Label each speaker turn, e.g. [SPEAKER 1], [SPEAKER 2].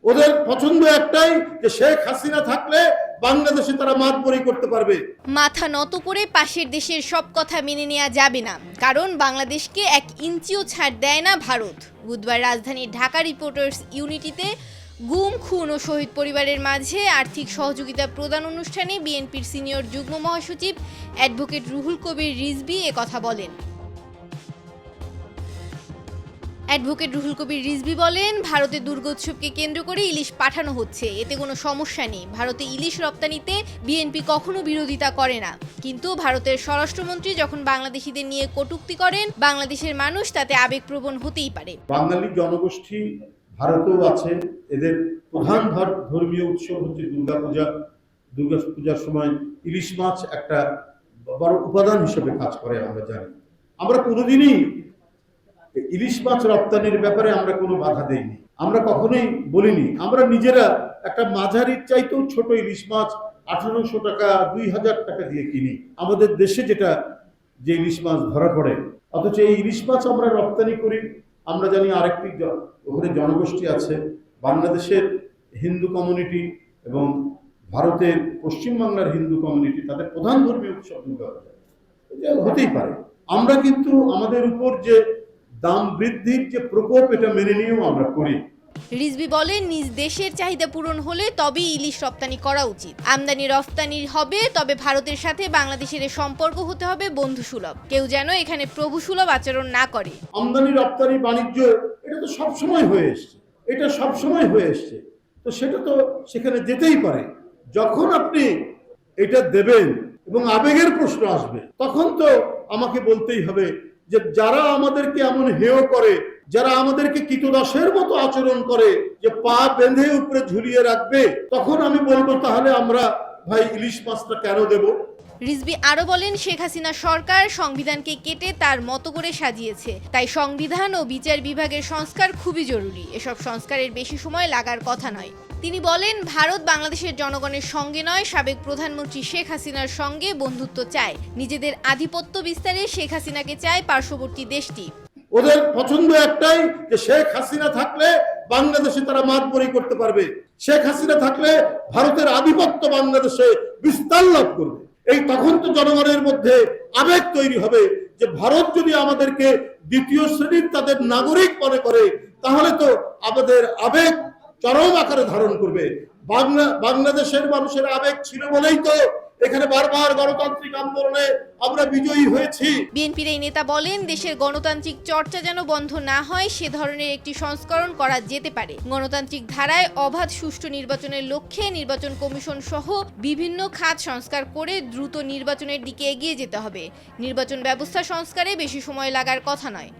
[SPEAKER 1] ওদের পছন্দ একটাই যে শেখ হাসিনা থাকলে বাংলাদেশে তারা মাতবরি করতে পারবে।
[SPEAKER 2] মাথা নত করে পাশের দেশের সব কথা মেনে নেওয়া যাবে না, কারণ বাংলাদেশকে 1 ইঞ্চিও ছাড় দেয় না ভারত। বুধবার রাজধানীর ঢাকা রিপোর্টার্স ইউনিটিতে গুম, খুন ও শহীদ পরিবারের মাঝে আর্থিক সহযোগিতা প্রদান অনুষ্ঠানে বিএনপির সিনিয়র যুগ্ম মহাসচিব অ্যাডভোকেট রুহুল কবির রিজভী একথা বলেন। অ্যাডভোকেট রুহুল কবির রিজভী বলেন, ভারতের দুর্গোৎসবকে কেন্দ্র করে ইলিশ পাঠানো হচ্ছে, এতে কোনো সমস্যা নেই। ভারতে ইলিশ রপ্তানিতে বিএনপি কখনো বিরোধিতা করে না, কিন্তু ভারতের স্বরাষ্ট্রমন্ত্রী যখন বাংলাদেশিদের নিয়ে কটূক্তি করেন, বাংলাদেশের মানুষ তাতে আবেগপ্রবণ হতেই পারে।
[SPEAKER 1] বাঙালি জনগোষ্ঠী ভারতেও আছে, এদের প্রধান ধর্মীয় উৎসব হচ্ছে দুর্গাপূজা। দুর্গাপূজার সময় ইলিশ মাছ একটা বড় উপাদান হিসেবে কাজ করে আমরা জানি। আমরা কোনোদিনই ইলিশ মাছ রপ্তানির ব্যাপারে আমরা কোনো বাধা দেইনি, আমরা কখনোই বলিনি। আমরা নিজেরা একটা মাঝারির চাইতেও ছোট ইলিশ মাছ 1800 টাকা 2000 টাকা দিয়ে কিনি আমাদের দেশে, যেটা যে ইলিশ মাছ ধরা পড়ে। অথচ এই ইলিশ মাছ আমরা রপ্তানি করি। আমরা জানি আরেকটি ওখানে জনগোষ্ঠী আছে, বাংলাদেশের হিন্দু কমিউনিটি এবং ভারতের পশ্চিমবাংলার হিন্দু কমিউনিটি, তাদের প্রধান ধর্মীয় উৎসব দুর্গাপূজা। এটা হতেই পারে। আমরা কিন্তু আমাদের উপর যে দাম বৃদ্ধির যে প্রকোপ, এটা মেনে নিয়েও আমরা করি।
[SPEAKER 2] রিজভী বলেন, নিজ দেশের চাহিদা পূরণ হলে তবেই ইলিশ রপ্তানি করা উচিত। আমদানি রফতানি হবে, তবে ভারতের সাথে বাংলাদেশের সম্পর্ক হতে হবে বন্ধুসুলভ। কেউ যেন এখানে প্রভুসুলভ আচরণ না করে।
[SPEAKER 1] আমদানি রপ্তানি বাণিজ্য এটা তো সবসময় হয়ে এসছে, এটা সবসময় হয়ে এসছে, তো সেটা তো সেখানে যেতেই পারে। যখন আপনি এটা দেবেন এবং আবেগের প্রশ্ন আসবে, তখন তো আমাকে বলতেই হবে যে যারা আমাদেরকে এমন হেয় করে, যারা আমাদেরকে কীটদাসের মতো আচরণ করে, যে পা বেঁধে উপরে ঝুলিয়ে রাখবে, তখন আমি বলবো তাহলে আমরা ভাই ইলিশ মাছটা কেন দেব।
[SPEAKER 2] রিজভী আরো বলেন, শেখ হাসিনা সরকার সংবিধানকে কেটে তার মতো করে সাজিয়েছে, তাই সংবিধান ও বিচার বিভাগের সংস্কার খুবই জরুরি। এসব সংস্কারের বেশি সময় লাগার কথা নয়। তিনি বলেন, ভারত বাংলাদেশের জনগণের সঙ্গে নয়, সাবেক প্রধানমন্ত্রী শেখ হাসিনার সঙ্গে বন্ধুত্ব চায়। নিজেদের আধিপত্য বিস্তারে শেখ হাসিনাকে চায় পার্শ্ববর্তী দেশটি।
[SPEAKER 1] ওদের পছন্দ একটাই যে শেখ হাসিনা থাকলে বাংলাদেশে তারা মাতবরি করতে পারবে। শেখ হাসিনা থাকলে ভারতের আধিপত্য বাংলাদেশে বিস্তার লাভ করবে। এই তখন তো জনগণের মধ্যে আবেগ তৈরি হবে যে ভারত যদি আমাদেরকে দ্বিতীয় শ্রেণীর তাদের নাগরিক মনে করে, তাহলে তো আমাদের আবেগ চরম আকারে ধারণ করবে। বাংলাদেশের মানুষের আবেগ ছিল বলেই তো এখানে বারবার গণতান্ত্রিক আন্দোলনে আমরা বিজয়ী হয়েছি।
[SPEAKER 2] বিএনপির এই নেতা বলেন, দেশের গণতান্ত্রিক চর্চা যেন বন্ধ না হয়, সে ধরনের একটি সংস্করণ করা যেতে পারে। গণতান্ত্রিক ধারায় অবাধ সুষ্ঠু নির্বাচনের লক্ষ্যে নির্বাচন কমিশন সহ বিভিন্ন খাত সংস্কার করে দ্রুত নির্বাচনের দিকে এগিয়ে যেতে হবে। নির্বাচন ব্যবস্থা সংস্কারে বেশি সময় লাগার কথা নয়।